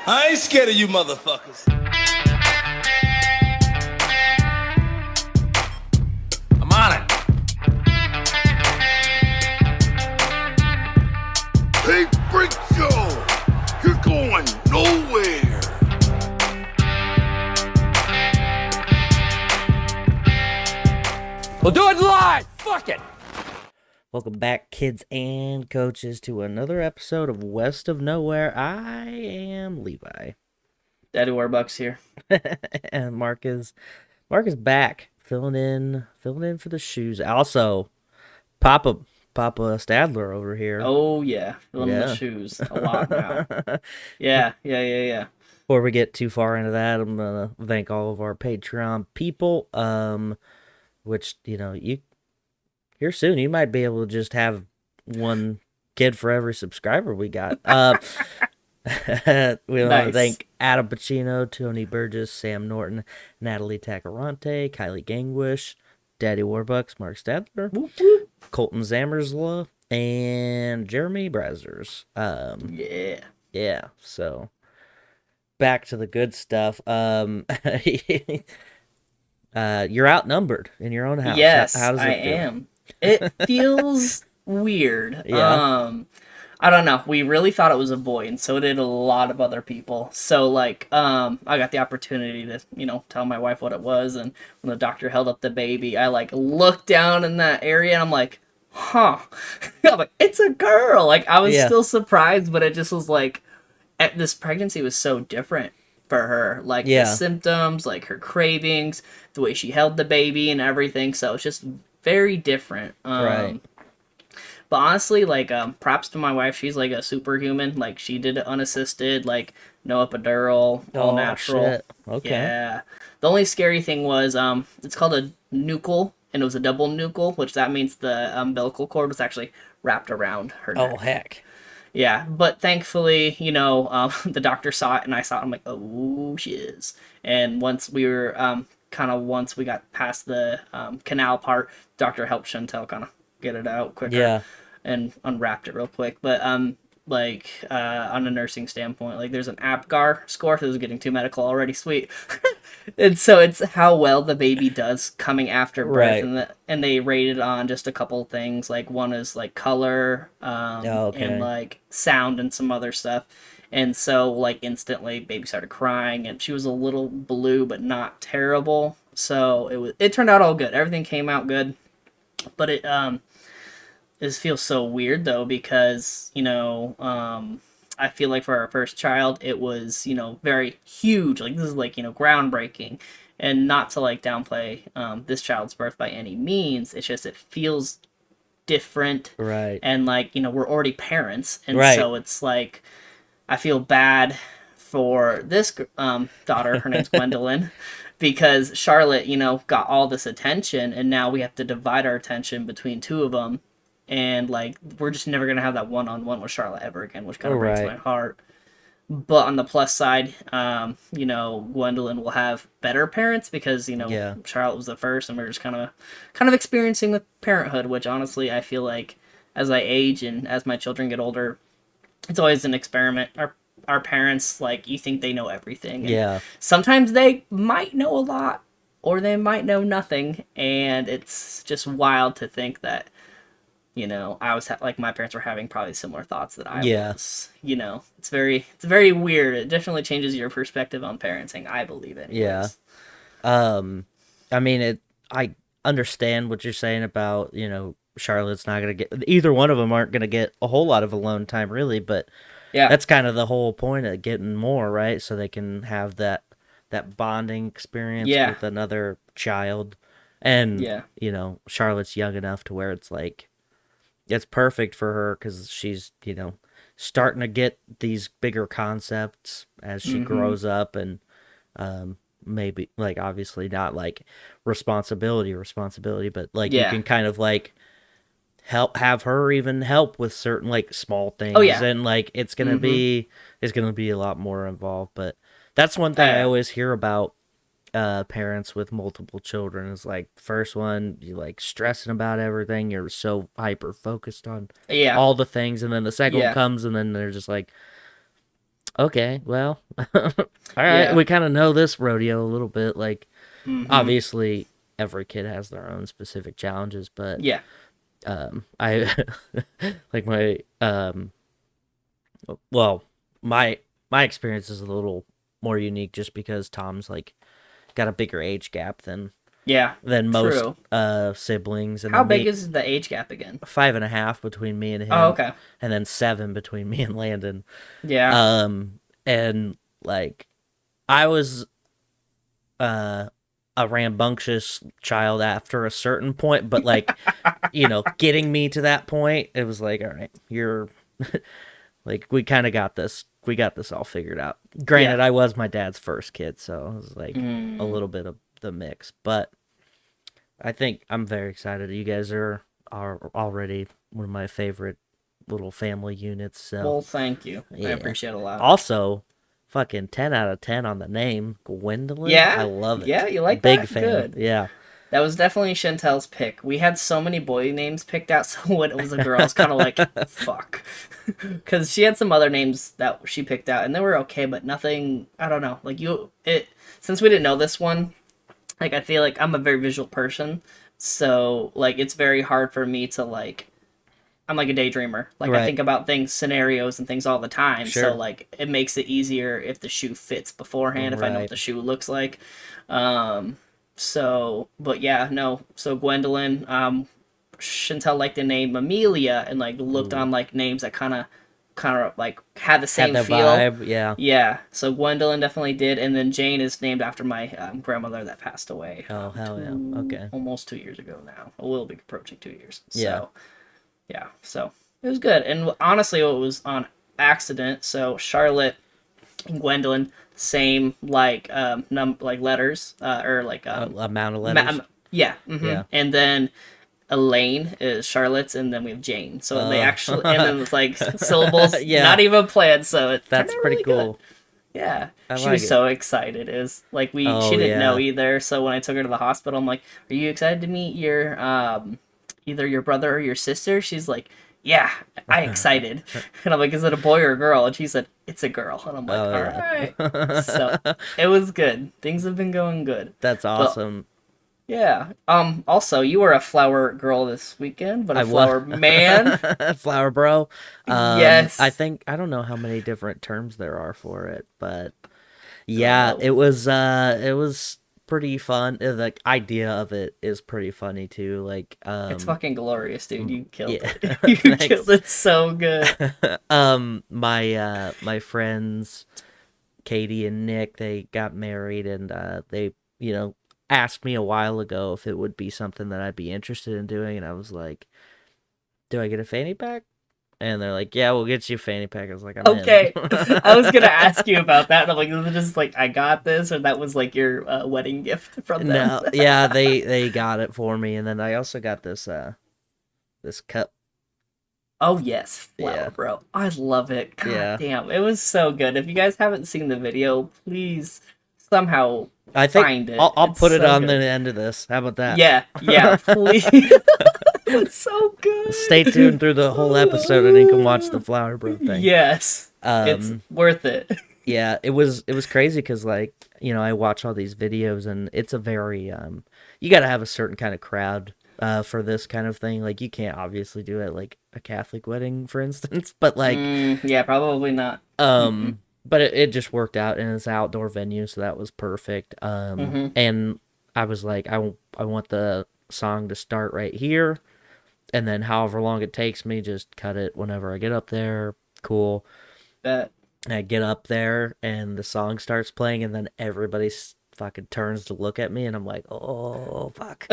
I ain't scared of you motherfuckers. I'm on it. Hey, Freak Show! You're going nowhere! We'll do it live! Fuck it! Welcome back, kids and coaches, to another episode of West of Nowhere. I am Levi. Daddy Warbucks here. And Mark is back, filling in for the shoes. Also, Papa Stadler over here. Oh yeah, filling the shoes a lot now. Yeah. Before we get too far into that, I'm gonna thank all of our Patreon people. Which you here soon you might be able to just have one kid for every subscriber we got. We want to thank Adam Pacino, Tony Burgess, Sam Norton, Natalie Tacarante, Kylie Gangwish, Daddy Warbucks, Mark Stadler, Colton Zammersla, and Jeremy Brazzers. Yeah. So back to the good stuff. You're outnumbered in your own house. Yes, How does it I feel? am. It feels weird. Yeah. I don't know. We really thought it was a boy, and so did a lot of other people. So, like, I got the opportunity to, tell my wife what it was, and when the doctor held up the baby, I, looked down in that area, and I'm like, huh. I'm like, it's a girl! Like, I was still surprised, but it just was like, this pregnancy was so different for her. Like, the symptoms, like, her cravings, the way she held the baby and everything, so it's just very different. Right. But honestly, props to my wife. She's like a superhuman. Like, she did it unassisted, no epidural, all natural. Shit. Okay. Yeah. The only scary thing was, it's called a nuchal, and it was a double nuchal, which that means the umbilical cord was actually wrapped around her neck. Oh, heck. Yeah, but thankfully, the doctor saw it, and I saw it. I'm like, oh, shiz. And once we were, once we got past the canal part, doctor helped Chantel kind of get it out quicker. Yeah. And unwrapped it real quick. But on a nursing standpoint, there's an APGAR score. This is getting too medical already. Sweet. And so it's how well the baby does coming after birth, Right. and they rated on just a couple things. One is color, and sound and some other stuff. And so instantly, baby started crying, and she was a little blue, but not terrible. So it turned out all good. Everything came out good, but it feels so weird though, because I feel like for our first child it was very huge. This is groundbreaking, and not to downplay this child's birth by any means. It's just it feels different, Right. and we're already parents, and Right. so it's I feel bad for this daughter. Her name's Gwendolyn. Because Charlotte, got all this attention, and now we have to divide our attention between two of them, and we're just never gonna have that one-on-one with Charlotte ever again, which kind of breaks my heart. But on the plus side, Gwendolyn will have better parents because Charlotte was the first, and we're just kind of experiencing the parenthood, which honestly I feel like as I age and as my children get older, it's always an experiment. Our parents, you think they know everything. And sometimes they might know a lot, or they might know nothing, and it's just wild to think that, I was my parents were having probably similar thoughts that I was. It's very weird. It definitely changes your perspective on parenting, I believe anyways. Yeah. I mean, I understand what you're saying about, Charlotte's not going to get, either one of them aren't going to get a whole lot of alone time really, but that's kind of the whole point of getting more, right? So they can have that bonding experience with another child. And, Charlotte's young enough to where it's it's perfect for her because she's, starting to get these bigger concepts as she grows up, and maybe, obviously not responsibility, but you can kind of have her even help with certain small things. And it's gonna be a lot more involved. But that's one thing I always hear about parents with multiple children is first one, you stressing about everything, you're so hyper focused on all the things, and then the second one comes, and then they're just Okay, well, all right. Yeah. We kind of know this rodeo a little bit. Like, Mm-hmm. obviously, every kid has their own specific challenges, but Yeah. I like well, my my experience is a little more unique just because Tom's like got a bigger age gap Yeah. than most True. siblings, and How then big me is the age gap again? 5.5 between me and Oh, him, okay. and then 7 between me and Landon. Yeah. And like I was uh a rambunctious child after a certain point, but like getting me to that point, it was like, all right, you're like, we kind of got this. We got this all figured out. Granted, Yeah. I was my dad's first kid, so it was like a Mm. little bit of the mix. But I think I'm very excited. You guys are already one of my favorite little family units. So Well, thank you. I yeah. appreciate it a lot. Also, fucking 10 out of 10 on the name Gwendolyn. I Yeah. love Yeah. it. You like Big that? fan. Good. Yeah. That was definitely Chantel's pick. We had so many boy names picked out, so when it was a girl, I was kind of like, fuck. Because she had some other names that she picked out, and they were okay, but nothing, I don't know. Like, since we didn't know this one, like, I feel like I'm a very visual person, so, like, it's very hard for me to, like, I'm like a daydreamer. Like, I Right. think about scenarios and things all the time, Sure. so, like, it makes it easier if the shoe fits beforehand, if I know Right. what the shoe looks like. So, but yeah, no. So Gwendolyn, Chantel liked the name Amelia and like looked Ooh. on like names that kind of like had the Had same that feel. vibe. Yeah. Yeah. So Gwendolyn definitely did, and then Jane is named after my grandmother that passed away. Oh, hell yeah. Okay. Almost 2 years ago now. It will be approaching 2 years. So, Yeah. yeah. So it was good, and honestly, it was on accident. So Charlotte and Gwendolyn, same like like letters or like Amount of letters. yeah, mhm. Yeah. And then Elaine is Charlotte's, and then we have Jane. So they actually, and then it's like syllables, Yeah. not even planned. So it turned That's out pretty really cool. good. Yeah, I she like was it. so excited. Is like Oh, she didn't know yeah. either. So when I took her to the hospital, I'm like, "Are you excited to meet your either your brother or your sister?" She's like, "Yeah, I excited." And I'm like, "Is it a boy or a girl?" And she said, "It's a girl." And I'm like, Oh, "All yeah. right." So it was good. Things have been going good. That's awesome. Yeah. Also, you were a flower girl this weekend, but a I flower was man. flower bro. Yes. I think I don't know how many different terms there are for it, but yeah, it was pretty fun. The idea of it is pretty funny too. Like It's fucking glorious, dude. You killed yeah. it. You Thanks. killed it so good. My friends Katie and Nick, they got married, and they asked me a while ago if it would be something that I'd be interested in doing, and I was like, do I get a fanny pack? And they're like, yeah, we'll get you a fanny pack. I was like, I'm Okay. in. I was gonna ask you about that. And I'm like, is it just like I got this, or that was like your wedding gift from them? No, yeah, they got it for me, and then I also got this cup. Oh yes, flower Yeah. bro. I love it. God Yeah. damn, it was so good. If you guys haven't seen the video, please somehow I think find it. I'll It's put it so on good. the end of this. How about that? Yeah, please. It's so good. Stay tuned through the whole episode, and you can watch the flower bro thing. Yes, it's worth it. Yeah, it was crazy because like I watch all these videos, and it's a very you got to have a certain kind of crowd for this kind of thing. Like you can't obviously do it like a Catholic wedding, for instance, but like Yeah, probably not. but it just worked out, and it's an outdoor venue, so that was perfect. And I was like, I want the song to start right here, and then however long it takes me, just cut it whenever I get up there. Cool. Bet. I get up there, and the song starts playing, and then everybody fucking turns to look at me, and I'm like, oh, fuck.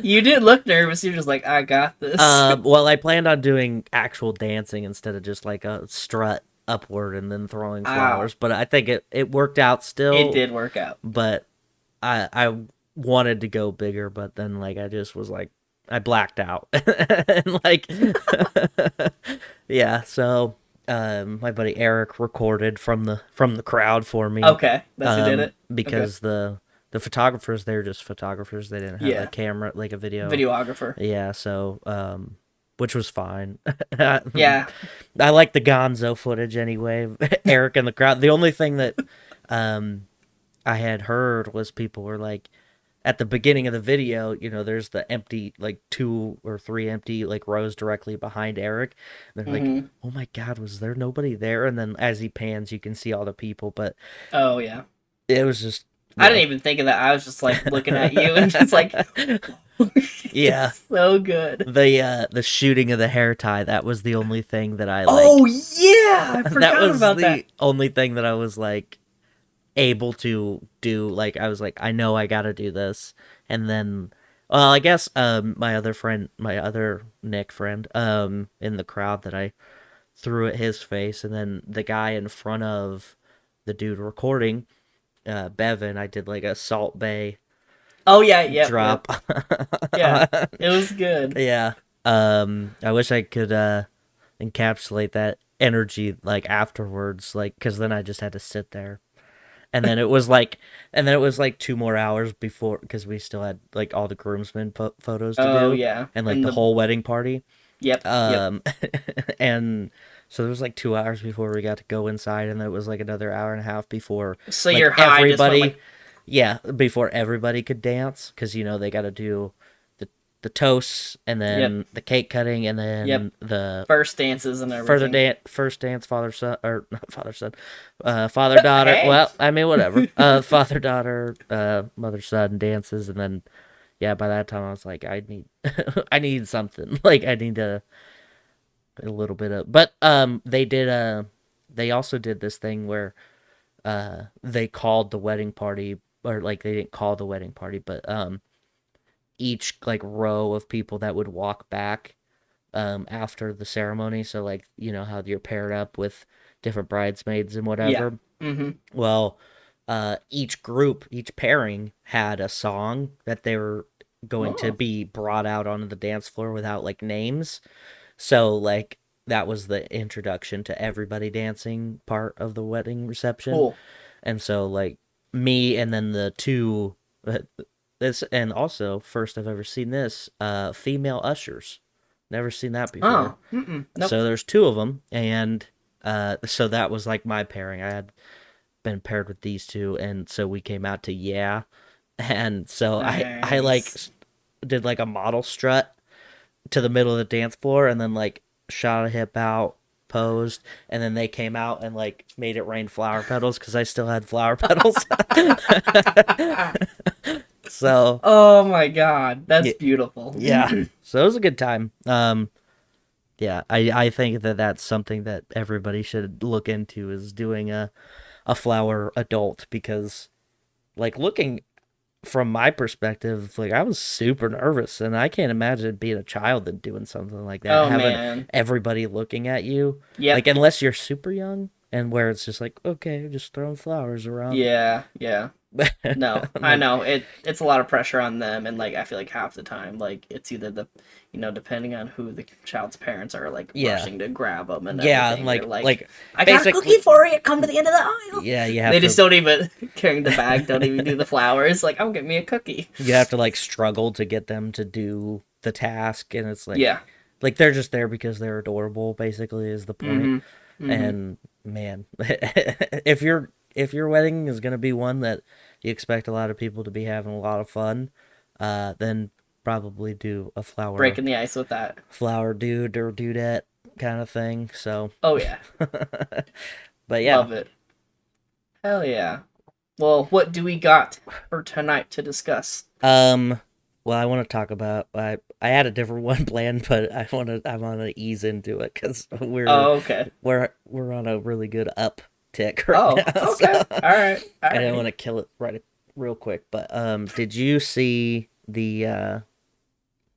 You didn't look nervous. You're just like, I got this. Well, I planned on doing actual dancing instead of just like a strut upward and then throwing flowers, but I think it worked out still. It did work out. But I wanted to go bigger, but then like I just was like, I blacked out. And like yeah, so my buddy Eric recorded from the crowd for me. Okay, that's who did it. Because the photographers, they're just photographers. They didn't have a camera, like a video Videographer. Yeah, so which was fine. Yeah. I like the Gonzo footage anyway. Eric in the crowd. The only thing that I had heard was people were like, at the beginning of the video, there's the empty, like 2 or 3 empty like rows directly behind Eric. And they're like, oh my God, was there nobody there? And then as he pans, you can see all the people. But oh yeah, it was just. I didn't even think of that. I was just like looking at you and just like, yeah, so good. The shooting of the hair tie, that was the only thing that I like. Oh yeah, I forgot that was about the that. only thing that I was like able to do. Like I was like, I know I gotta do this. And then well, I guess my other Nick friend in the crowd that I threw at his face, and then the guy in front of the dude recording, Bevan, I did like a Salt Bay Oh yeah, yeah, drop. yeah. It was good. Yeah. I wish I could encapsulate that energy like afterwards, like because then I just had to sit there. And then it was like 2 more hours before, because we still had like all the groomsmen photos to do. Oh yeah, and like the whole wedding party. Yep. And so there was like 2 hours before we got to go inside, and then it was like another hour and a half before. So like, your high everybody, just went, like... yeah, before everybody could dance, because they got to do the toasts, and then the cake cutting, and then the first dances and everything. First dance, father son, or not father son, father daughter. Hey. Well, I mean whatever. Father daughter, mother son dances, and then by that time I was like, I need something. Like I need a little bit of. But they also did this thing where they called the wedding party, or like they didn't call the wedding party, but each like row of people that would walk back after the ceremony. So like, how you're paired up with different bridesmaids and whatever. Yeah. Mm-hmm. Well, each pairing had a song that they were going to be brought out onto the dance floor without like names. So like that was the introduction to everybody dancing part of the wedding reception. Cool. And so like me and then the two this, and also first I've ever seen this, female ushers. Never seen that before. Oh, nope. So there's 2 of them, and so that was like my pairing. I had been paired with these 2, and so we came out to Yeah, and so nice. I like did like a model strut to the middle of the dance floor, and then like shot a hip out, posed, and then they came out and like made it rain flower petals because I still had flower petals. So oh my God, that's beautiful. Yeah. So it was a good time. Yeah, I think that's something that everybody should look into, is doing a flower adult, because like looking from my perspective, like I was super nervous, and I can't imagine being a child and doing something like that. Oh, having man. everybody looking at you. Yeah. Like unless you're super young, and where it's just like, okay, just throwing flowers around. Yeah, yeah. No, I know it's a lot of pressure on them, and like I feel like half the time, like it's either the, depending on who the child's parents are, like rushing to grab them, and everything. like I got a cookie for you. Come to the end of the aisle. Yeah, you have they to, just don't even carrying the bag. Don't even do the flowers. Like, oh, get me a cookie. You have to like struggle to get them to do the task, and it's like like they're just there because they're adorable. Basically, is the point. Mm-hmm. And man, if your wedding is gonna be one that you expect a lot of people to be having a lot of fun, then probably do a flower breaking the ice with that flower dude or dudette kind of thing. So oh yeah. But yeah, love it. Hell yeah. Well, what do we got for tonight to discuss? Well, I want to talk about, I had a different one planned, but I want to ease into it because we're on a really good uptick right now. Okay. So All right. I didn't want to kill it real quick, but did you see the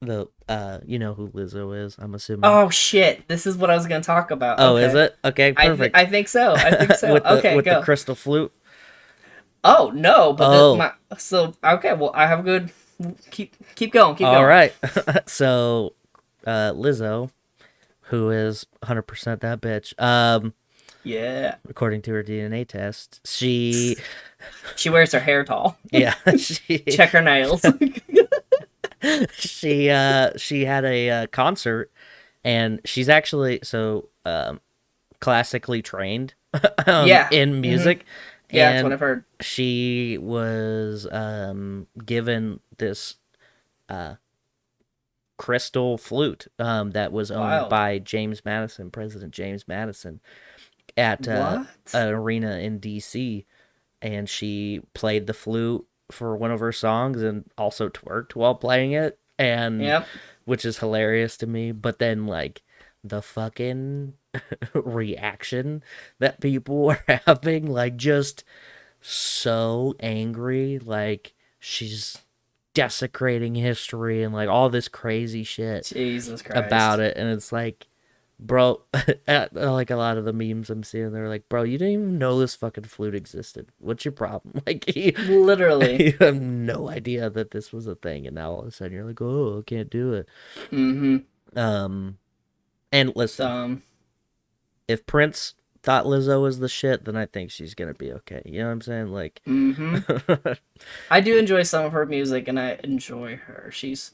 you know who Lizzo is? I'm assuming. Oh shit! This is what I was gonna talk about. Oh, okay. Is it? Okay, perfect. I think so. with go. the crystal flute. Oh no! But okay. Well, I have a good. Keep going. Keep going. All right. So, Lizzo, who is 100% that bitch. Yeah. According to her DNA test, she wears her hair tall. Yeah. Check her nails. She had a concert and she's actually classically trained Yeah. in music. Yeah, and that's what I've heard. she was given this crystal flute that was owned Wild. by President James Madison, at What? an arena in DC, and she played the flute for one of her songs and also twerked while playing it, and Yep. which is hilarious to me. But then like the fucking reaction that people were having, like just so angry, like she's desecrating history and like all this crazy shit Jesus Christ. about it. And it's like, bro, like a lot of the memes I'm seeing, they're like, bro, you didn't even know this fucking flute existed. What's your problem? Like, Literally. you have no idea that this was a thing, and now all of a sudden you're like, oh, I can't do it. And listen, if Prince thought Lizzo was the shit, then I think she's gonna be okay. You know what I'm saying? Like, I do enjoy some of her music, and I enjoy her. She's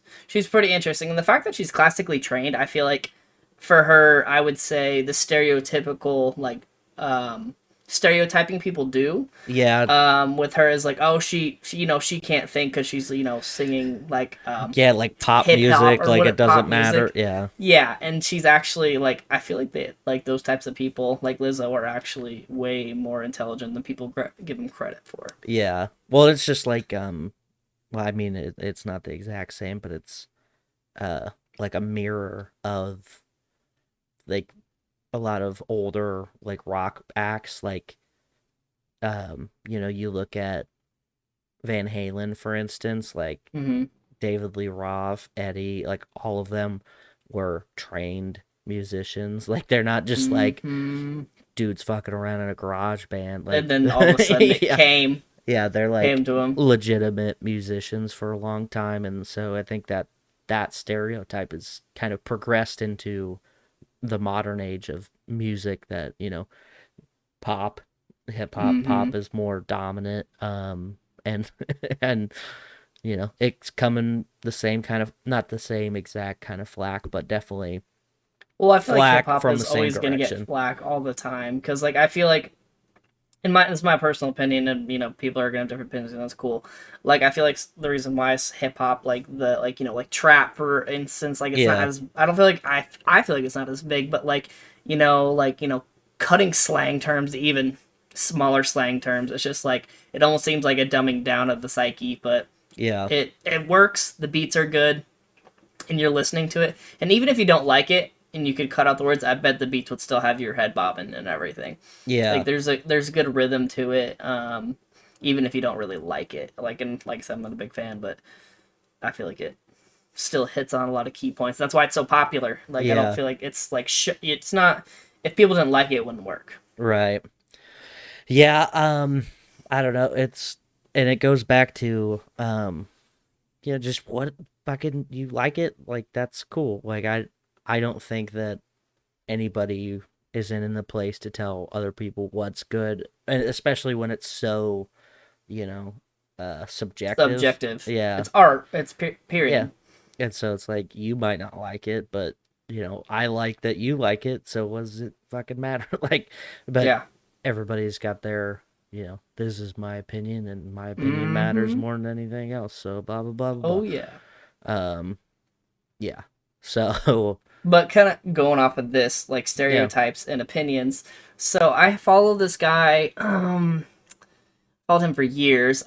pretty interesting, and the fact that she's classically trained, I feel like for her, I would say the stereotypical like stereotyping people do. yeah, With her is like, oh, she she can't think because she's singing like yeah, like pop hip-hop music, or like what it doesn't pop matter. music. Yeah, Yeah, and she's actually like, I feel like they like those types of people like Lizzo are actually way more intelligent than people give them credit for. yeah. Well, it's just like well, I mean, it's not the exact same, but it's like a mirror of like a lot of older like rock acts. Like you look at Van Halen, for instance, like David Lee Roth, Eddie, like all of them were trained musicians. Like they're not just like dudes fucking around in a garage band. Like, And then all of a sudden it came they're like to him. legitimate musicians for a long time. And so I think that stereotype is kind of progressed into the modern age of music, that pop, hip-hop, pop is more dominant, and and it's coming the same kind of, not the same exact kind of flack, but definitely Well, I feel like flack hip hop from is the same always going to get direction. flack all the time because like I feel like it's my personal opinion, and people are gonna have different opinions, and that's cool. Like I feel like the reason why it's hip hop, like the like trap for instance, like it's not as, I don't feel like I feel like it's not as big, but like cutting slang terms to even smaller slang terms, it's just like it almost seems like a dumbing down of the psyche, but Yeah, it works. The beats are good, and you're listening to it, and even if you don't like it and you could cut out the words, I bet the beats would still have your head bobbing and everything. yeah, Like there's a good rhythm to it, even if you don't really like it. Like I said, I'm not a big fan, but I feel like it still hits on a lot of key points. That's why it's so popular. Like I Yeah. don't feel like it's like it's not. If people didn't like it, it wouldn't work. right. Yeah, I don't know. And it goes back to just what fucking you like it, like that's cool. Like I don't think that anybody isn't in the place to tell other people what's good, and especially when it's so, subjective. Subjective. Yeah. It's art. It's period. Yeah. And so it's like you might not like it, but I like that you like it, so what does it fucking matter? Like, but Yeah. everybody's got their, this is my opinion, and my opinion matters more than anything else. So blah blah blah blah. Oh blah. yeah. Yeah. So But kind of going off of this, like stereotypes and opinions. So I follow this guy. Followed him for years.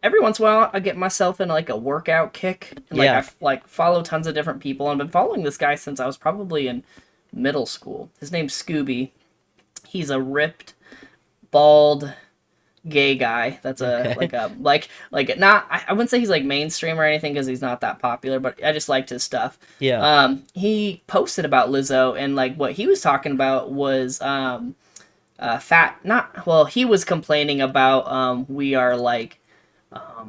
Every once in a while, I get myself in like a workout kick, and like Yeah. I follow tons of different people. And I've been following this guy since I was probably in middle school. His name's Scooby. He's a ripped, bald, gay guy. That's like not. I wouldn't say he's like mainstream or anything because he's not that popular. But I just liked his stuff. yeah. He posted about Lizzo, and like what he was talking about was he was complaining about we are like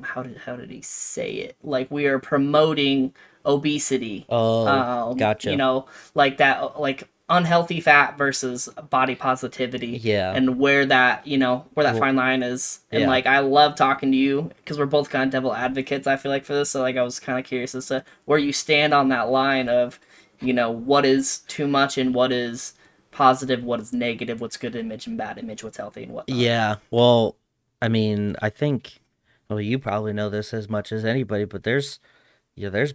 how did he say it, like we are promoting obesity, Oh, gotcha. like that, like unhealthy fat versus body positivity, Yeah. and where that fine line is. And yeah. like I love talking to you because we're both kind of devil advocates, I feel like, for this. So like I was kind of curious as to where you stand on that line of, you know, what is too much and what is positive, what is negative, what's good image and bad image, what's healthy and whatnot. Yeah. Well, I mean, I think, well, you probably know this as much as anybody, but there's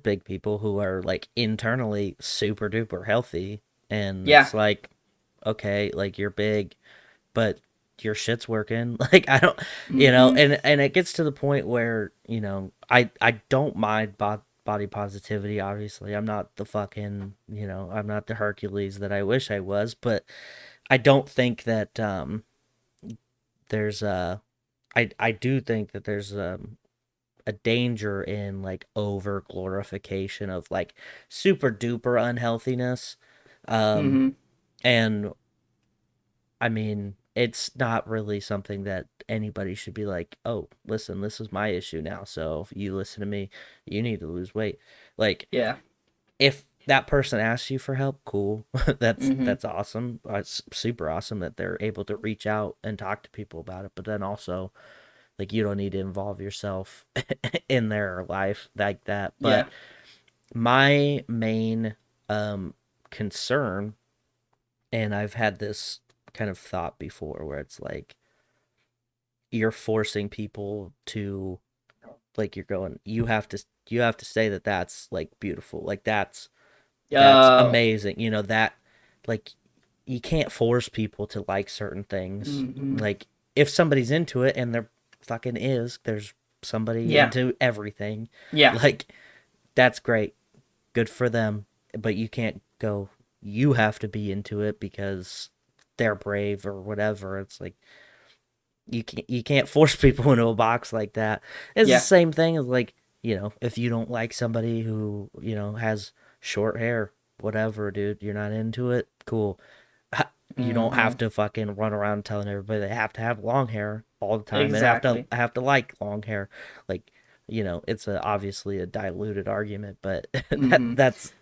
big people who are like internally super duper healthy, and Yeah. it's like, okay, like you're big, but your shit's working. Like I don't, and it gets to the point where I don't mind body positivity. Obviously, I'm not the fucking I'm not the Hercules that I wish I was, but I don't think that there's I do think that there's a danger in like over glorification of like super duper unhealthiness. Mm-hmm. And I mean, it's not really something that anybody should be like, oh, listen, this is my issue now. So if you listen to me, you need to lose weight. Like, Yeah. if that person asks you for help, cool. That's Mm-hmm. that's awesome. It's super awesome that they're able to reach out and talk to people about it. But then also, like, you don't need to involve yourself in their life like that. Yeah. But my main concern, and I've had this kind of thought before, where it's like you're forcing people to, like, you're going, you have to say that that's like beautiful, like that's Oh. amazing, that, like, you can't force people to like certain things. Mm-hmm. Like, if somebody's into it, and there fucking there's somebody Yeah. into everything, Yeah. like, that's great, good for them, but you can't go, you have to be into it because they're brave or whatever. It's like, you can't force people into a box like that. It's the Yeah. same thing as, like, if you don't like somebody who has short hair, whatever, dude, you're not into it, cool. You don't Mm-hmm. have to fucking run around telling everybody they have to have long hair all the time, and Exactly. have to like long hair. Like, it's obviously a diluted argument, but Mm-hmm. that's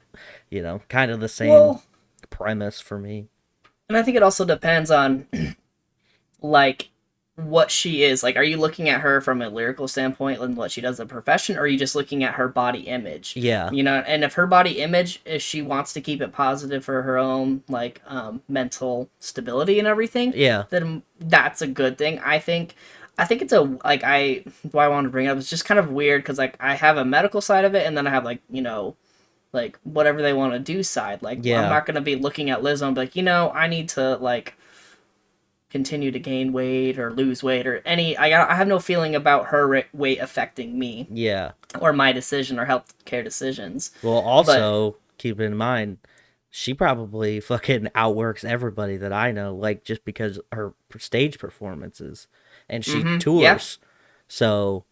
kind of the same Well, premise for me. and I think it also depends on like what she is. Like, are you looking at her from a lyrical standpoint and what she does as a profession, or are you just looking at her body image? Yeah. You know, and if her body image, if she wants to keep it positive for her own like mental stability and everything, Yeah. then that's a good thing. I think it's a like I why I wanted to bring it up. It's just kind of weird because like I have a medical side of it, and then I have like like whatever they want to do side. Like I'm Yeah. not gonna be looking at Lizzo and be like, I need to like continue to gain weight or lose weight or any. I have no feeling about her weight affecting me Yeah. or my decision or healthcare decisions. Well, But also keep in mind, she probably fucking outworks everybody that I know, like, just because her stage performances, and she yeah, tours. So,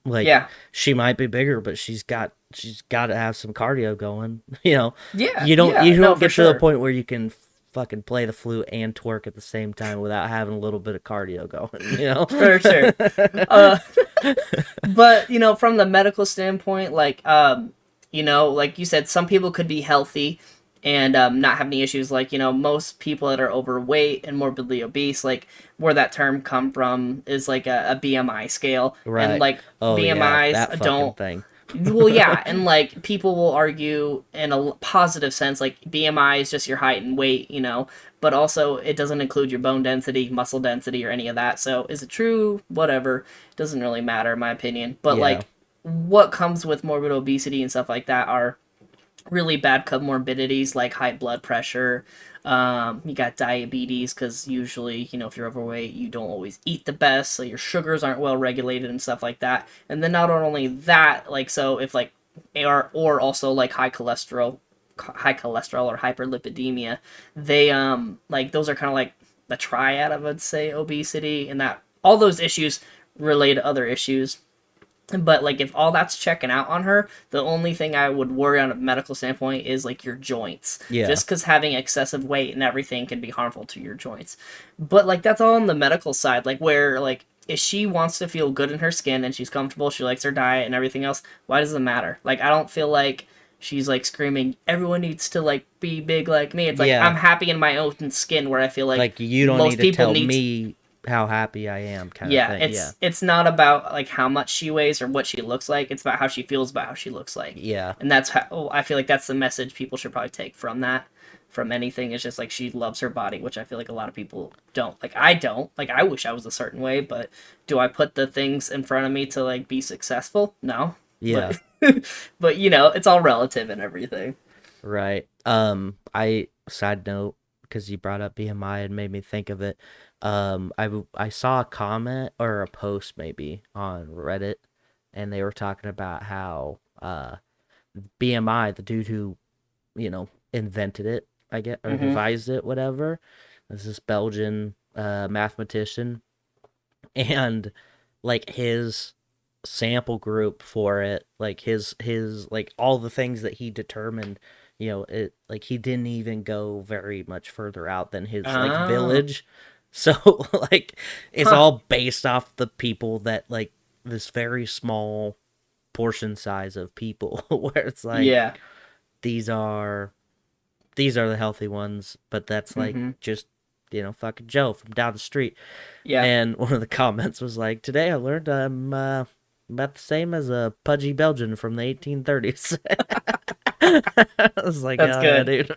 like, yeah, she might be bigger, but she's got to have some cardio going. yeah, You don't yeah. you No, don't for get to the sure. point where you can fucking play the flute and twerk at the same time without having a little bit of cardio going. For sure. Uh, but from the medical standpoint, like like you said, some people could be healthy and not have any issues. Like most people that are overweight and morbidly obese, like where that term come from is like a BMI scale, and Right. like Oh yeah, BMIs that fucking don't. thing. Well, yeah, and like people will argue in a positive sense, like BMI is just your height and weight, but also it doesn't include your bone density, muscle density, or any of that. So is it true? Whatever, it doesn't really matter in my opinion. But Yeah. like, what comes with morbid obesity and stuff like that are really bad comorbidities like high blood pressure. You got diabetes because usually, if you're overweight, you don't always eat the best, so your sugars aren't well regulated and stuff like that. And then not only that, like so if like or also like high cholesterol or hyperlipidemia, they like those are kind of like the triad, I would say, obesity, and that all those issues relate to other issues. But like if all that's checking out on her, the only thing I would worry on a medical standpoint is like your joints. Yeah. Just because having excessive weight and everything can be harmful to your joints. But like that's all on the medical side. Like where like if she wants to feel good in her skin and she's comfortable, she likes her diet and everything else, why does it matter? Like I don't feel like she's like screaming, everyone needs to like be big like me. It's like Yeah. I'm happy in my own skin where I feel like Like, you don't need most to people tell need me how happy I am kind Yeah, of thing. it's not about like how much she weighs or what she looks like. It's about how she feels about how she looks like. Yeah. And that's how I feel like that's the message people should probably take from that. From anything, it's just like she loves her body, which I feel like a lot of people don't. Like I don't. Like I wish I was a certain way, but do I put the things in front of me to like be successful? No. Yeah. But you know, it's all relative and everything. Right. I side note, because you brought up BMI and made me think of it. I saw a comment or a post maybe on Reddit, and they were talking about how BMI, the dude who, invented it, I guess, or devised it, whatever, is this Belgian mathematician, and like his sample group for it, like his like all the things that he determined, it like he didn't even go very much further out than his like village. So like it's all based off the people that like this very small portion size of people where it's like these are the healthy ones, but that's like just fucking Joe from down the street. Yeah. And one of the comments was like, today I learned I'm about the same as a pudgy Belgian from the 1830s. I was like, that's good, yeah, dude.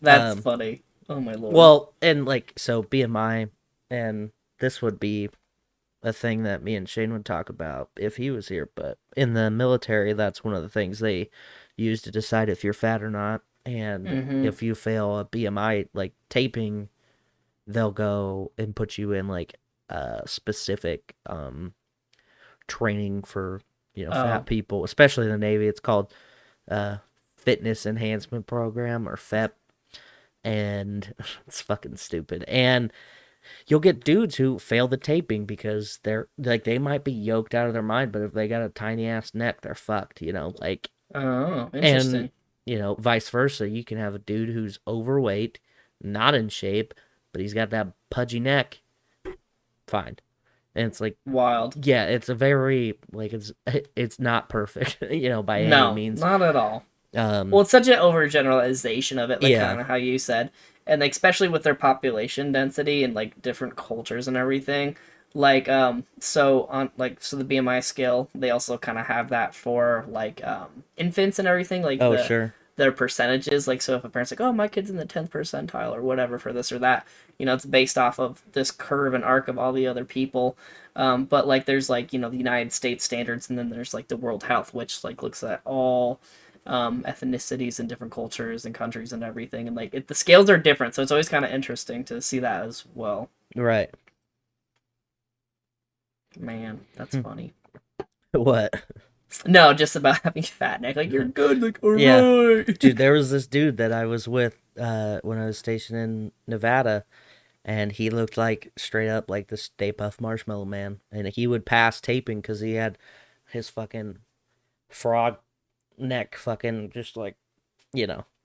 That's funny. Oh my lord. Well, and like, so BMI, and this would be a thing that me and Shane would talk about if he was here, but in the military, that's one of the things they use to decide if you're fat or not. And if you fail a BMI, like taping, they'll go and put you in like a specific training for fat people, especially in the Navy. It's called Fitness Enhancement Program, or FEP, and it's fucking stupid. And you'll get dudes who fail the taping because they're like, they might be yoked out of their mind, but if they got a tiny ass neck, they're fucked. Like, oh, interesting. And vice versa. You can have a dude who's overweight, not in shape, but he's got that pudgy neck. Fine. And it's like wild. Yeah, it's a very like it's not perfect, by any means. Not at all. Well, it's such an overgeneralization of it, like kind of how you said, and like, especially with their population density and like different cultures and everything. Like so the BMI scale, they also kind of have that for like infants and everything, like sure. Their percentages, like, so if a parent's like, oh, my kid's in the 10th percentile or whatever for this or that, it's based off of this curve and arc of all the other people. But like there's like the United States standards, and then there's like the World Health, which like looks at all ethnicities and different cultures and countries and everything, and like the scales are different, so it's always kind of interesting to see that as well. Right. Man, that's funny. What? No, just about having a fat neck. Like, you're good. Like, all yeah. right. Dude, there was this dude that I was with when I was stationed in Nevada, and he looked like straight up like the Stay Puft Marshmallow Man, and he would pass taping because he had his fucking frog neck fucking just like,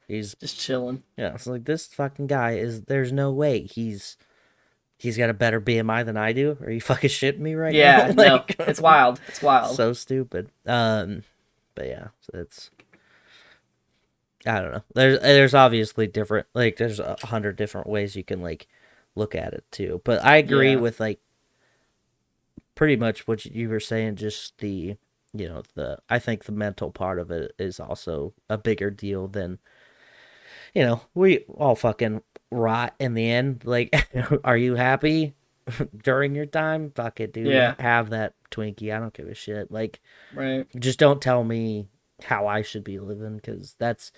he's just chilling. Yeah, it's like, this fucking guy there's no way he's got a better BMI than I do. Are you fucking shitting me right now? Yeah, no, it's wild. It's wild. So stupid. But yeah, it's, I don't know. There's obviously different, like, there's 100 different ways you can like look at it too. But I agree with like pretty much what you were saying. Just the, I think the mental part of it is also a bigger deal than, we all fucking rot in the end. Like, are you happy during your time? Fuck it, dude. Yeah. Have that Twinkie. I don't give a shit. Like, right. Just don't tell me how I should be living, because that's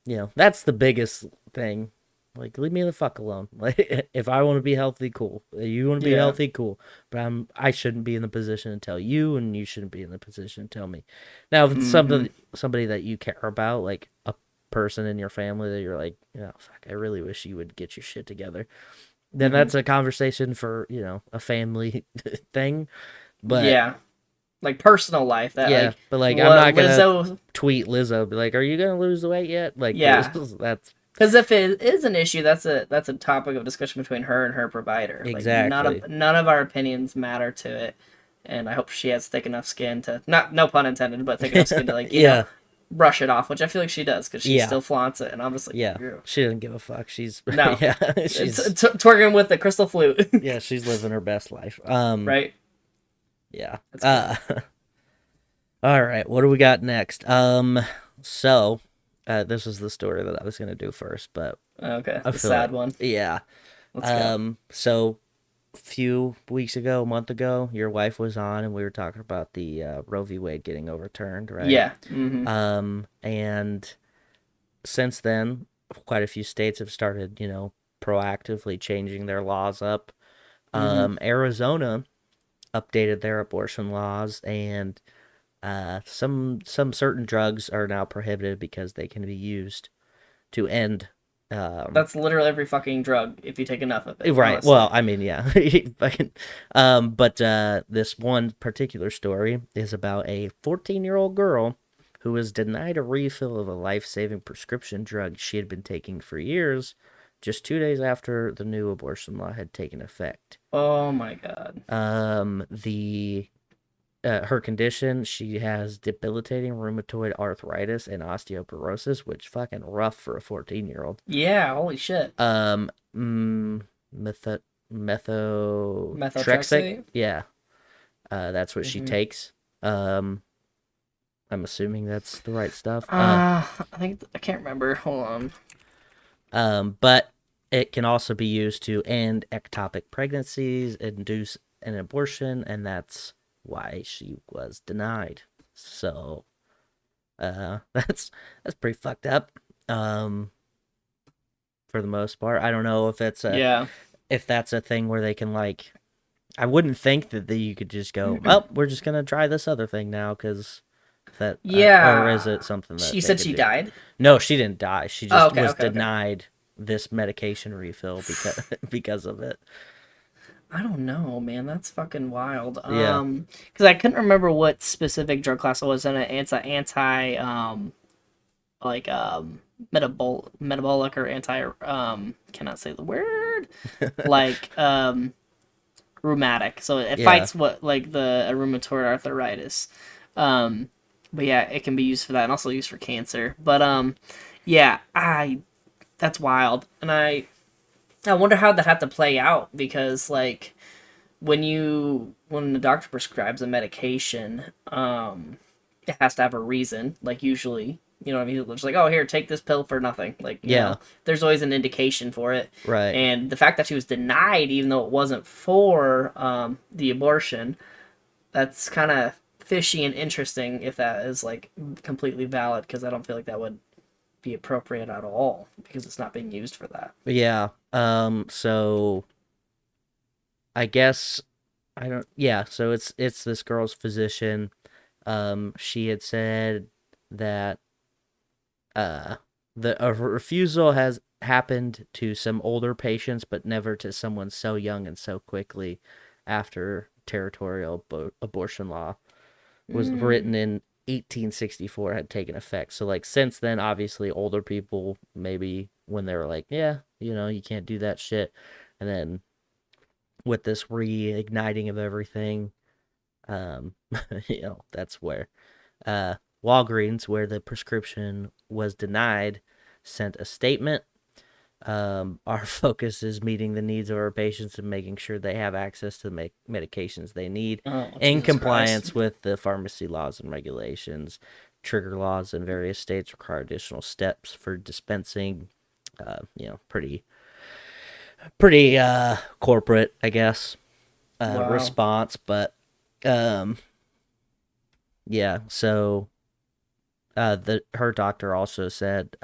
the biggest thing. Like, leave me the fuck alone. Like, if I want to be healthy, cool. You want to be healthy, cool. But I shouldn't be in the position to tell you, and you shouldn't be in the position to tell me. Now, if it's somebody that you care about, like a person in your family that you're like, fuck, I really wish you would get your shit together, then that's a conversation for, a family thing. But like personal life, that like, but like, I'm not gonna tweet Lizzo, be like, are you gonna lose the weight yet? Like, that's because if it is an issue, that's a topic of discussion between her and her provider. Exactly. Like, none of our opinions matter to it, and I hope she has thick enough skin to, no pun intended, but thick enough skin to like, you know, brush it off, which I feel like she does because she Yeah. still flaunts it, and I'm just like, Yeah, "Ew." she doesn't give a fuck. She's No. yeah, she's Twerking with the crystal flute. yeah, she's living her best life. Right? Yeah. That's All right, what do we got next? So, this is the story that I was gonna do first, but Okay. I The feel sad like- one. Yeah. Let's go. So a few weeks ago, a month ago, your wife was on, and we were talking about the Roe v. Wade getting overturned, right? Yeah. Mm-hmm. And since then, quite a few states have started, proactively changing their laws up. Arizona updated their abortion laws, and some certain drugs are now prohibited because they can be used to end. That's literally every fucking drug if you take enough of it. Right. Honestly. Well, I mean, yeah. Fucking, but this one particular story is about a 14-year-old girl who was denied a refill of a life-saving prescription drug she had been taking for years, just 2 days after the new abortion law had taken effect. Oh my god. Her condition, she has debilitating rheumatoid arthritis and osteoporosis, which fucking rough for a 14-year-old. Yeah, holy shit. Methotrexate. Yeah. That's what she takes. I'm assuming that's the right stuff. I can't remember. Hold on. But it can also be used to end ectopic pregnancies, induce an abortion, and that's why she was denied. So, that's pretty fucked up. For the most part, I don't know if that's a thing where they can like. I wouldn't think that you could just go, well, we're just gonna try this other thing now because that. Or is it something that she said she died? No, she didn't die. She just was okay. denied this medication refill because of it. I don't know, man. That's fucking wild. Yeah. Because I couldn't remember what specific drug class it was in it. It's metabolic or cannot say the word. Like rheumatic. So it fights what like the rheumatoid arthritis. But yeah, it can be used for that and also used for cancer. But that's wild. And I wonder how that had to play out because like when the doctor prescribes a medication, it has to have a reason. Like usually, you know what I mean? It's just like, oh, here, take this pill for nothing. Like, you know, there's always an indication for it. Right. And the fact that she was denied, even though it wasn't for the abortion, that's kind of fishy and interesting if that is like completely valid because I don't feel like that would be appropriate at all because it's not being used for that. Yeah. So I guess so it's this girl's physician. She had said that a refusal has happened to some older patients but never to someone so young and so quickly after territorial abortion law was written in 1864 had taken effect. So like since then, obviously older people maybe when they were like, yeah, you can't do that shit. And then with this reigniting of everything, that's where Walgreens, where the prescription was denied, sent a statement. Our focus is meeting the needs of our patients and making sure they have access to the medications they need in compliance with the pharmacy laws and regulations. Trigger laws in various states require additional steps for dispensing. Pretty corporate, I guess, response. But so her doctor also said,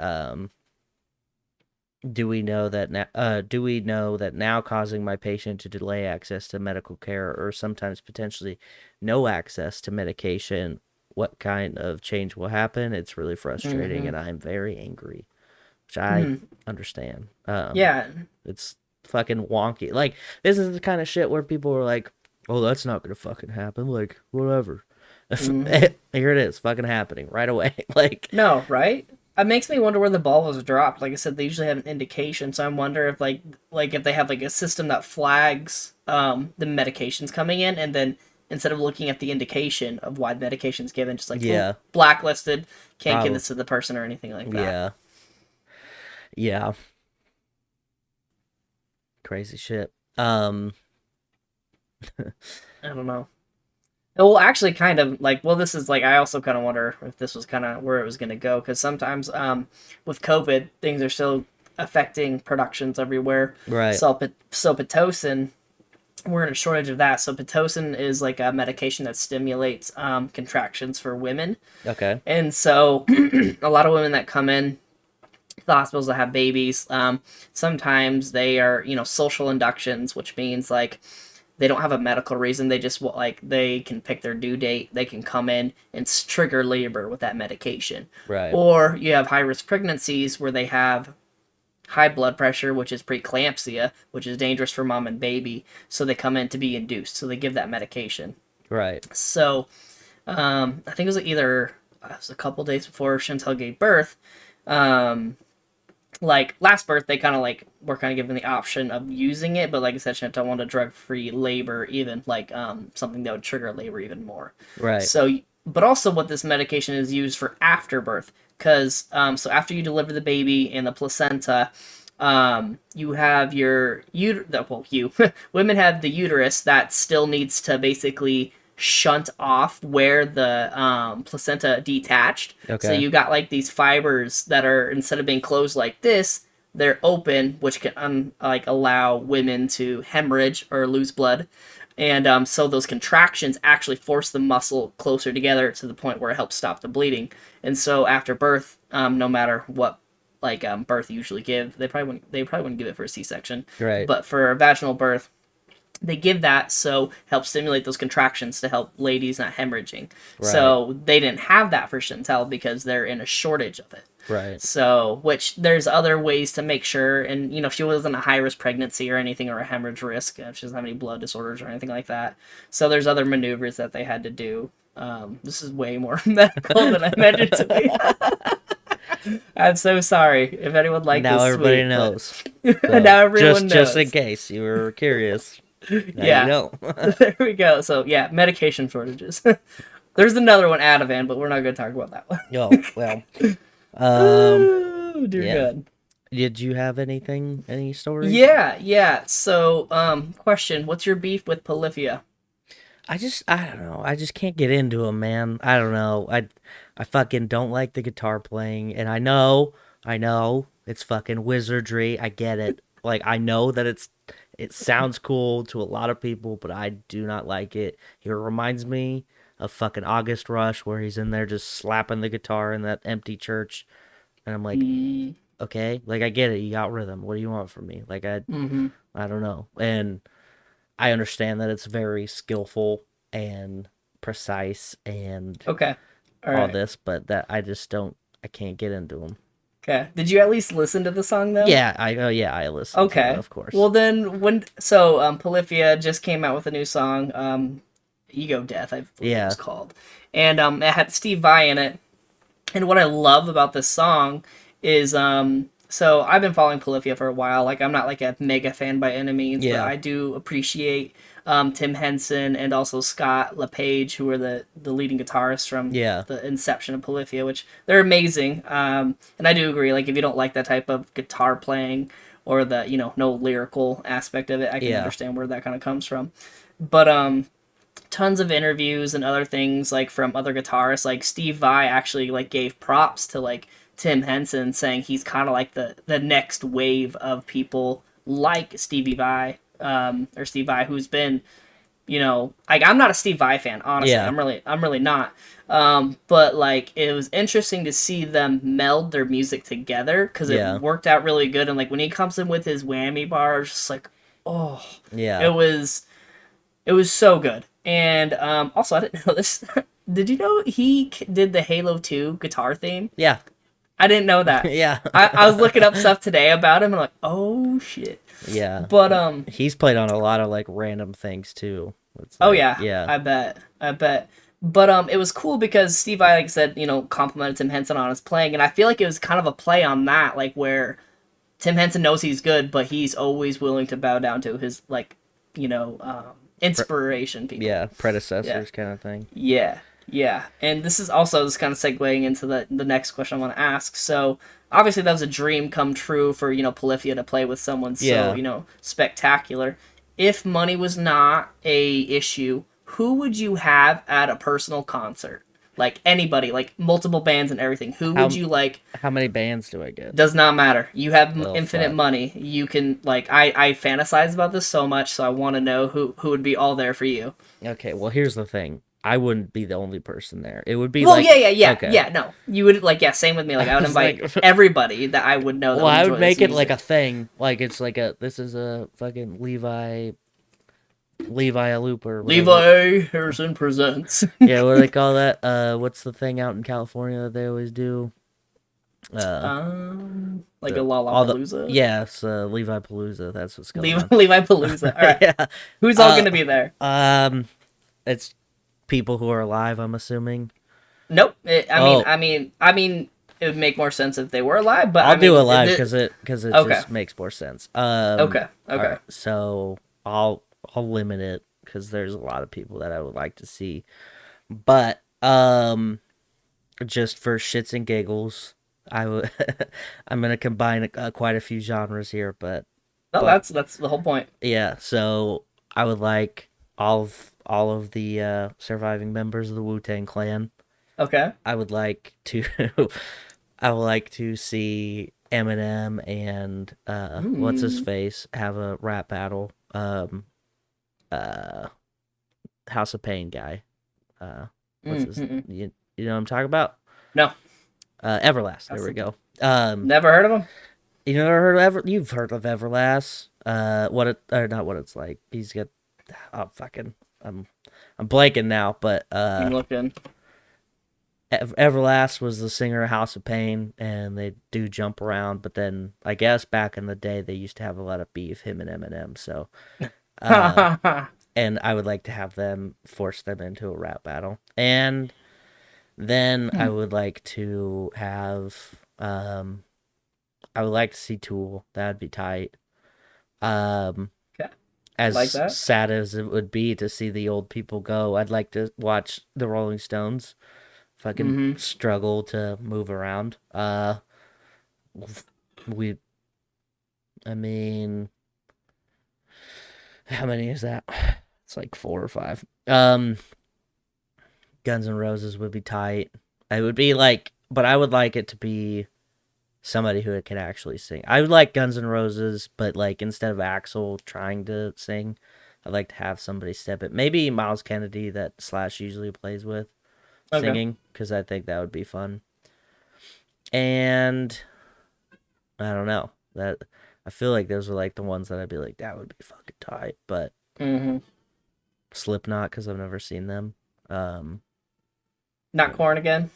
do we know that now causing my patient to delay access to medical care or sometimes potentially no access to medication, what kind of change will happen? It's really frustrating and I'm very angry, which I understand. It's fucking wonky. Like, this is the kind of shit where people are like, oh, that's not gonna fucking happen. Like, whatever. Here it is, fucking happening right away. Like, no, right? It makes me wonder where the ball was dropped. Like I said, they usually have an indication, so I wonder if like if they have like a system that flags the medications coming in, and then instead of looking at the indication of why the medication's given, just like blacklisted, can't give this to the person or anything like that. Yeah. Crazy shit. I don't know. Well, actually, kind of like, this is like, I also kind of wonder if this was kind of where it was going to go, because sometimes with COVID, things are still affecting productions everywhere. Right. So Pitocin, we're in a shortage of that. So Pitocin is like a medication that stimulates contractions for women. Okay. And so a lot of women that come in the hospitals that have babies, sometimes they are, social inductions, which means like they don't have a medical reason. They just they can pick their due date. They can come in and trigger labor with that medication. Right. Or you have high risk pregnancies where they have high blood pressure, which is preeclampsia, which is dangerous for mom and baby. So they come in to be induced. So they give that medication. Right. So I think it was it was a couple days before Chantel gave birth. Last birth, they kind of were kind of given the option of using it, but like I said, Chantel wanted drug-free labor, even something that would trigger labor even more. Right. So, but also what this medication is used for after birth, because so after you deliver the baby and the placenta, you have women have the uterus that still needs to basically shunt off where the placenta detached. Okay. So you got these fibers that are, instead of being closed like this, they're open, which can allow women to hemorrhage or lose blood. And so those contractions actually force the muscle closer together to the point where it helps stop the bleeding. And so after birth, no matter what birth usually give, they probably wouldn't give it for a C-section. Right. But for a vaginal birth, they give that so help stimulate those contractions to help ladies not hemorrhaging. Right. So they didn't have that for Chantel because they're in a shortage of it. Right. So, which there's other ways to make sure, and she wasn't a high risk pregnancy or anything, or a hemorrhage risk. She doesn't have any blood disorders or anything like that. So there's other maneuvers that they had to do. This is way more medical than I meant it to be. I'm so sorry if anyone liked this. Now everybody knows. So now everyone knows. Just in case you were curious. Now you know. There we go. So yeah, medication shortages. There's another one, Ativan, but we're not going to talk about that one. Oh, well. Oh, dear God. Did you have any stories? Yeah. So, question, what's your beef with Polyphia? I don't know. I just can't get into them, man. I don't know. I fucking don't like the guitar playing, and I know it's fucking wizardry. I get it. I know that it sounds cool to a lot of people, but I do not like it. It reminds me of fucking August Rush, where he's in there just slapping the guitar in that empty church, and I'm like, okay, I get it. You got rhythm. What do you want from me? I don't know. And I understand that it's very skillful and precise and all this, but that I can't get into them. Okay. Did you at least listen to the song though? Yeah, I listened. Okay, to it, of course. Well then, Polyphia just came out with a new song, Ego Death, I believe it was called, and it had Steve Vai in it. And what I love about this song is, so I've been following Polyphia for a while. I'm not a mega fan by any means, but I do appreciate Tim Henson and also Scott LePage, who are the leading guitarists from the inception of Polyphia, which they're amazing. And I do agree, if you don't like that type of guitar playing or the, no lyrical aspect of it, I can understand where that kind of comes from. But tons of interviews and other things from other guitarists, Steve Vai actually gave props to Tim Henson, saying he's kind of the next wave of people like Stevie Vai, or Steve Vai, who's been, I'm not a Steve Vai fan, honestly. Yeah. I'm really not. But it was interesting to see them meld their music together, because it worked out really good. And when he comes in with his whammy bars, just it was so good. And also, I didn't know this. Did you know he did the Halo 2 guitar theme? Yeah. I didn't know that. Yeah. I was looking up stuff today about him, and I'm like, oh, shit. Yeah. But, he's played on a lot of, random things, too. Yeah. Yeah. I bet. But, it was cool because Steve Vai, said, complimented Tim Henson on his playing, and I feel like it was kind of a play on that, where Tim Henson knows he's good, but he's always willing to bow down to his, inspiration people. Yeah, predecessors kind of thing. Yeah, yeah. And this is also just kind of segueing into the next question I want to ask. So, obviously that was a dream come true for, Polyphia to play with someone so, spectacular. If money was not a issue, who would you have at a personal concert? Like anybody, like multiple bands and everything. Who would you like? How many bands do I get? Does not matter. You have infinite fuck. money. You can I fantasize about this so much, so I want to know who would be all there for you. Okay, well here's the thing. I wouldn't be the only person there. It would be yeah. Okay. Yeah, no. You would same with me. Like I would invite everybody that I would know that Well, would I enjoy would make this it like a music. thing. Like it's like this is a fucking Levi a looper. Levi Harrison presents. Yeah, what do they call that? What's the thing out in California that they always do? Like a all Lollapalooza? Yes, Levi Palooza. That's what's going on. Levi Palooza. All right. Yeah. Who's all going to be there? It's people who are alive, I'm assuming. Nope. I mean, it would make more sense if they were alive, but I'll do alive because it Okay. just makes more sense. Okay. Alright, so I'll limit it because there's a lot of people that I would like to see, but just for shits and giggles, I would I'm gonna combine quite a few genres here, but that's the whole point. yeah. So I would like all of the surviving members of the Wu-Tang Clan. Okay. I would like to see Eminem and what's his face have a rap battle. House of Pain guy. What's his you know what I'm talking about? No. Everlast. There we go. Never heard of him? You've heard of Everlast. Not what it's like. He's got I'm blanking now, but I'm looking. Everlast was the singer of House of Pain, and they do jump around, but then I guess back in the day they used to have a lot of beef, him and Eminem, so and I would like to have them force them into a rap battle. And then I would like to have I would like to see Tool. That'd be tight. As like that. sad as it would be to see the old people go, I'd like to watch the Rolling Stones fucking struggle to move around. I mean, how many is that? It's like 4 or 5. Guns N' Roses would be tight. It would be like, but I would like it to be somebody who can actually sing. I would like Guns N' Roses, but like instead of Axl trying to sing, I'd like to have somebody step it. Maybe Miles Kennedy that Slash usually plays with singing, because I think that would be fun. And I don't know, that I feel like those are like the ones that I'd be like, that would be fucking tight. But Slipknot, because I've never seen them. Not Korn again?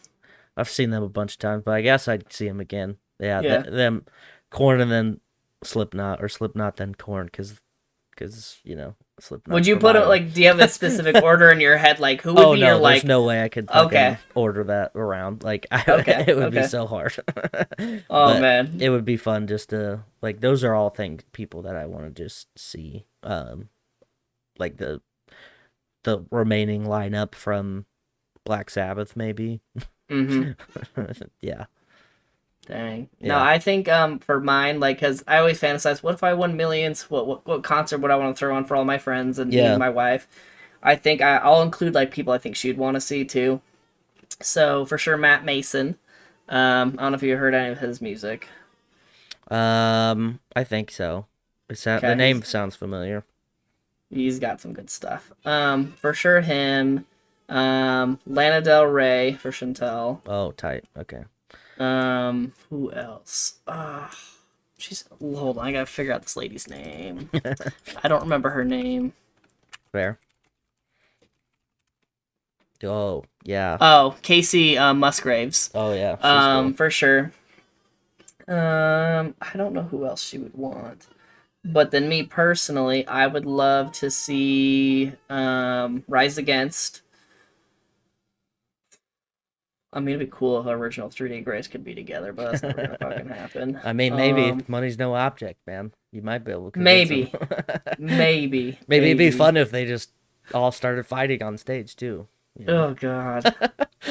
I've seen them a bunch of times, but I guess I'd see them again. Yeah. Them Korn and then Slipknot, or Slipknot then Korn, because Slipknot. Would you put it like? Do you have a specific order in your head? Like who would be your like? There's no way I could order that around. Like it would be so hard. Oh man, it would be fun just to like. Those are all people that I want to just see. Like the remaining lineup from Black Sabbath, maybe. Yeah. Dang. Yeah. No, I think for mine, like, because I always fantasize, what if I won millions? What concert would I want to throw on for all my friends and me and my wife? I think I'll include like people I think she'd want to see too. So for sure, Matt Mason. I don't know if you heard any of his music. I think so. The name sounds familiar. He's got some good stuff. For sure him. Lana Del Rey for Chantel. Oh, tight. Okay. Who else? Hold on, I gotta figure out this lady's name. I don't remember her name. Fair. Oh, yeah. Oh, Casey Musgraves. Oh, yeah. Cool. For sure. I don't know who else she would want. But then me personally, I would love to see Rise Against. I mean, it'd be cool if original 3D Grace could be together, but that's never gonna fucking happen. I mean, maybe if money's no object, man. You might be able to convince Maybe. them. Maybe. Maybe it'd be fun if they just all started fighting on stage too. You know? Oh god,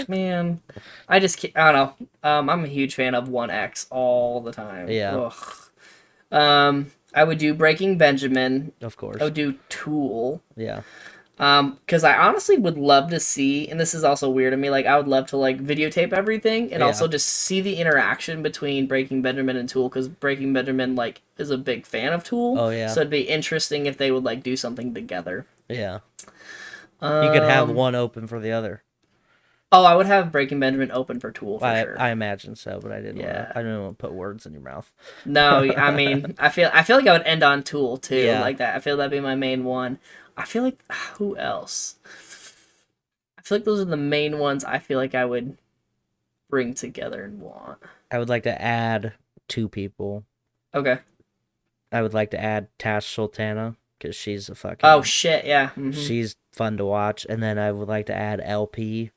man, I just can't, I don't know. I'm a huge fan of 1X all the time. Yeah. Ugh. I would do Breaking Benjamin. Of course. I would do Tool. Yeah. Because I honestly would love to see, and this is also weird to me, like I would love to like videotape everything and also just see the interaction between Breaking Benjamin and Tool, because Breaking Benjamin like is a big fan of Tool. Oh yeah. So it'd be interesting if they would like do something together. Yeah. You could have one open for the other. Oh, I would have Breaking Benjamin open for Tool for sure. I imagine so, but I didn't. Yeah. I didn't want to put words in your mouth. No, I mean, I feel like I would end on Tool too, Yeah. like that. I feel that'd be my main one. I feel like who else? I feel like those are the main ones. I feel like I would bring together and want. I would like to add 2 people. Okay. I would like to add Tash Sultana because she's a fucking. Oh shit! Yeah. Mm-hmm. She's fun to watch, and then I would like to add LP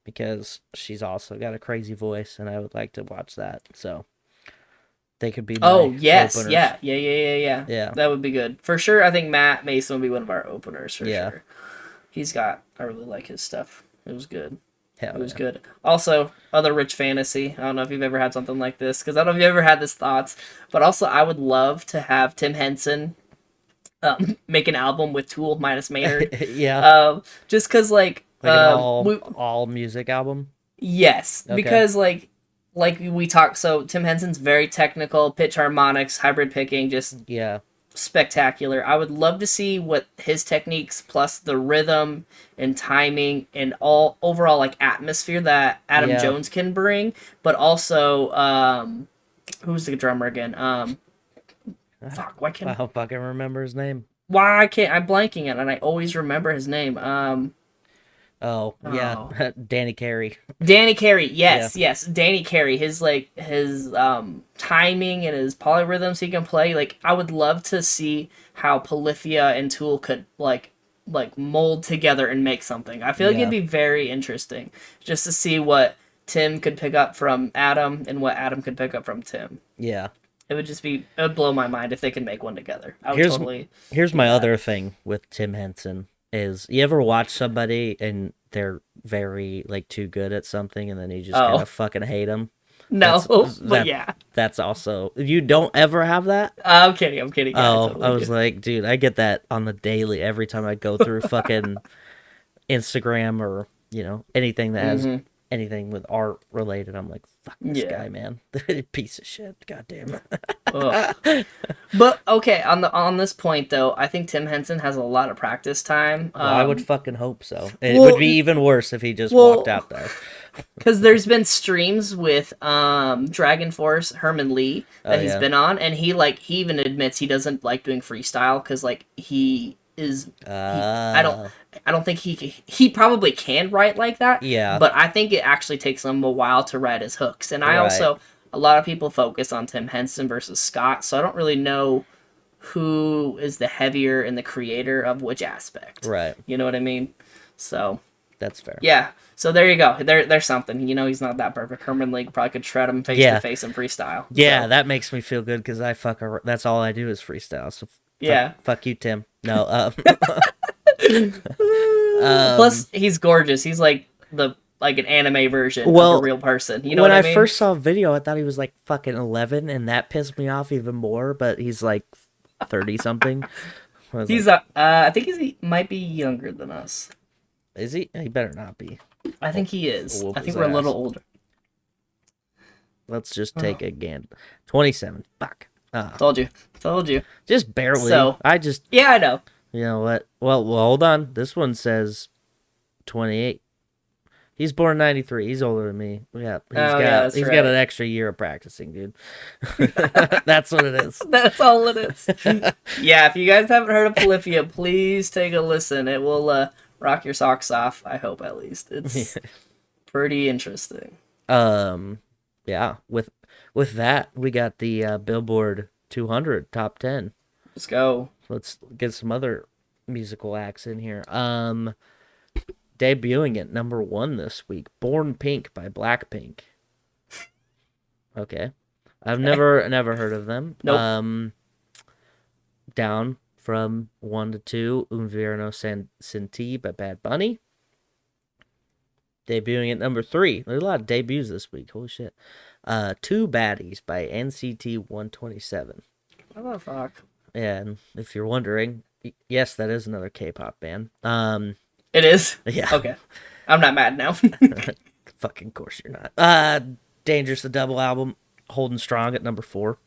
because she's also got a crazy voice, and I would like to watch that. So they could be. Oh my yes, openers. yeah. That would be good for sure. I think Matt Mason would be one of our openers for sure. I really like his stuff. It was good. Hell It was yeah. good. Also, other rich fantasy. I don't know if you've ever had something like this, because I don't know if you ever had this thoughts. But also, I would love to have Tim Henson make an album with Tool minus Maynard. Yeah. Just because, like an all music album. yes, Okay. because like we talked. So Tim Henson's very technical, pitch harmonics, hybrid picking, just Yeah. spectacular. I would love to see what his techniques plus the rhythm and timing and all overall like atmosphere that Adam Jones can bring, but also who's the drummer again? Fuck, why can't I don't fucking remember his name. I'm blanking it and I always remember his name. Oh yeah, Danny Carey. Danny Carey, yes, Danny Carey. His timing and his polyrhythms he can play. Like I would love to see how Polyphia and Tool could like mold together and make something. I feel like it'd be very interesting just to see what Tim could pick up from Adam and what Adam could pick up from Tim. Yeah. It would blow my mind if they could make one together. I would Here's my other thing with Tim Henson is you ever watch somebody and they're very like too good at something and then you just kind of fucking hate them? No, but yeah. That's also you don't ever have that? I'm kidding. Yeah, Oh, totally I was like, dude, I get that on the daily every time I go through fucking Instagram or anything that has anything with art related. I'm like, fuck this guy, man, piece of shit. God damn it. But okay, on this point though, I think Tim Henson has a lot of practice time. Well, I would fucking hope so. It would be even worse if he just walked out there. Because there's been streams with Dragon Force Herman Lee that he's been on, and he even admits he doesn't like doing freestyle because he is. I don't think he probably can write like that. Yeah. But I think it actually takes him a while to write his hooks, and I also a lot of people focus on Tim Henson versus Scott, so I don't really know who is the heavier and the creator of which aspect. Right. You know what I mean? So. That's fair. Yeah. So there you go. There's something. He's not that perfect. Herman Lee probably could shred him face to face in freestyle. Yeah, so. That makes me feel good because that's all I do is freestyle. So fuck you, Tim. No. Plus, he's gorgeous. He's like an anime version of a real person. You know when what I mean? I first saw a video, I thought he was like fucking 11, and that pissed me off even more. But he's like 30 something. I think he might be younger than us. Is he? He better not be. I think he is. I think his we're a ass. little older. Let's just take a gander. 27. Fuck. Told you. Just barely. So, yeah, I know. You know what? Well, hold on. This one says 28. He's born 93. He's older than me. Yeah, he's got an extra year of practicing, dude. That's what it is. That's all it is. Yeah, if you guys haven't heard of Polyphia, please take a listen. It will rock your socks off, I hope at least. It's pretty interesting. Yeah, with that, we got the Billboard 200 top 10. Let's go. Let's get some other musical acts in here. Debuting at number 1 this week, Born Pink by Blackpink. Okay. I've never heard of them. Nope. down from 1 to 2, Un Vierno Sin Ti by Bad Bunny. Debuting at number 3. There's a lot of debuts this week. Holy shit. Two Baddies by NCT 127. What the fuck? Yeah, and if you're wondering, yes, that is another K-pop band. It is? Yeah. Okay. I'm not mad now. Fucking course you're not. Dangerous, the double album, holding strong at number 4.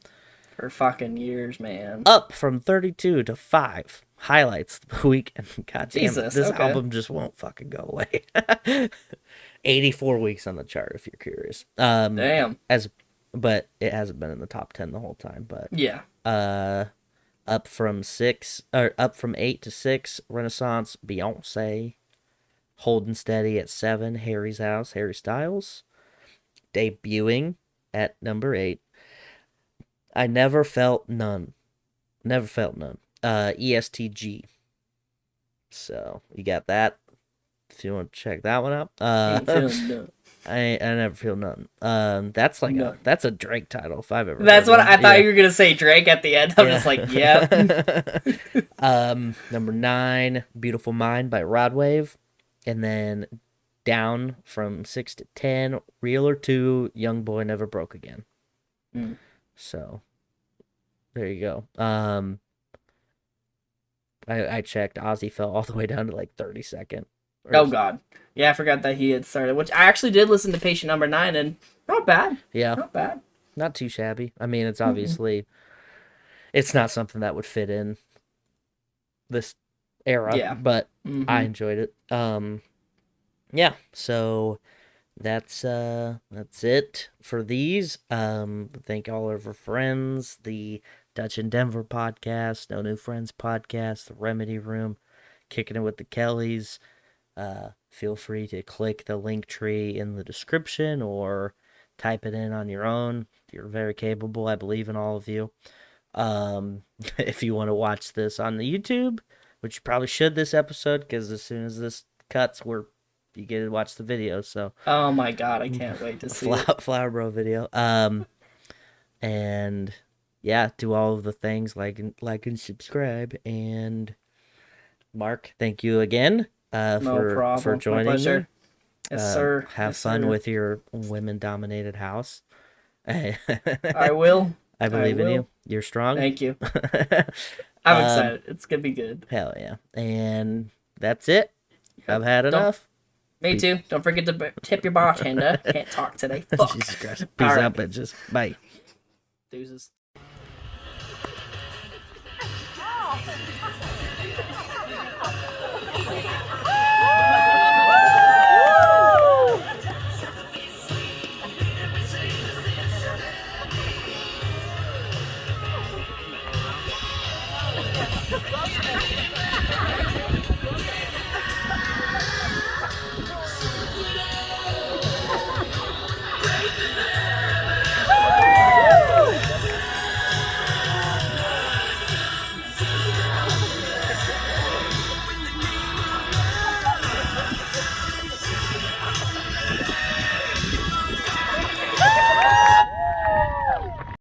For fucking years, man. Up from 32 to 5. Highlights the week, and goddamn, Jesus, this okay. album just won't fucking go away. 84 weeks on the chart, if you're curious. Damn. But it hasn't been in the top 10 the whole time. But Yeah. up from 8 to 6, Renaissance, Beyonce. Holding steady at 7, Harry Styles. Debuting at number 8, I Never Felt None. ESTG. So, you got that. If you want to check that one out. Ain't feeling none. I never feel none. That's like that's a Drake title if I've ever. That's heard what one. I thought Yeah. you were gonna say. Drake at the end. I'm just like, yeah. Number 9, Beautiful Mind by Rod Wave, and then down from 6 to 10, Real or 2, Young Boy Never Broke Again. So there you go. I checked. Ozzy fell all the way down to like 32nd. Oh God. Yeah, I forgot that he had started. Which I actually did listen to Patient Number 9, and not bad. Yeah, Not bad. not too shabby. I mean, it's obviously it's not something that would fit in this era. Yeah. But I enjoyed it. Yeah. So that's it for these. Thank all of our friends, the Dutch in Denver podcast, No New Friends podcast, the Remedy Room, Kicking It with the Kellys. Feel free to click the link tree in the description or type it in on your own. You're very capable. I believe in all of you. If you want to watch this on the YouTube, which you probably should this episode, because as soon as this cuts, you get to watch the video. So Oh my God, I can't wait to see it. Flower Bro video. And yeah, do all of the things like and subscribe. And Mark, thank you again. For joining My pleasure. me. Yes, sir. Have Yes, fun sir. with your women-dominated house. I will. I believe in will. you. You're strong. Thank you. I'm excited. It's gonna be good. Hell yeah. And that's it. I've had enough. Me too. Don't forget to tip your bartender. Can't talk today. Fuck. Jesus Christ. Peace All right. out, bitches. Bye. Deuces.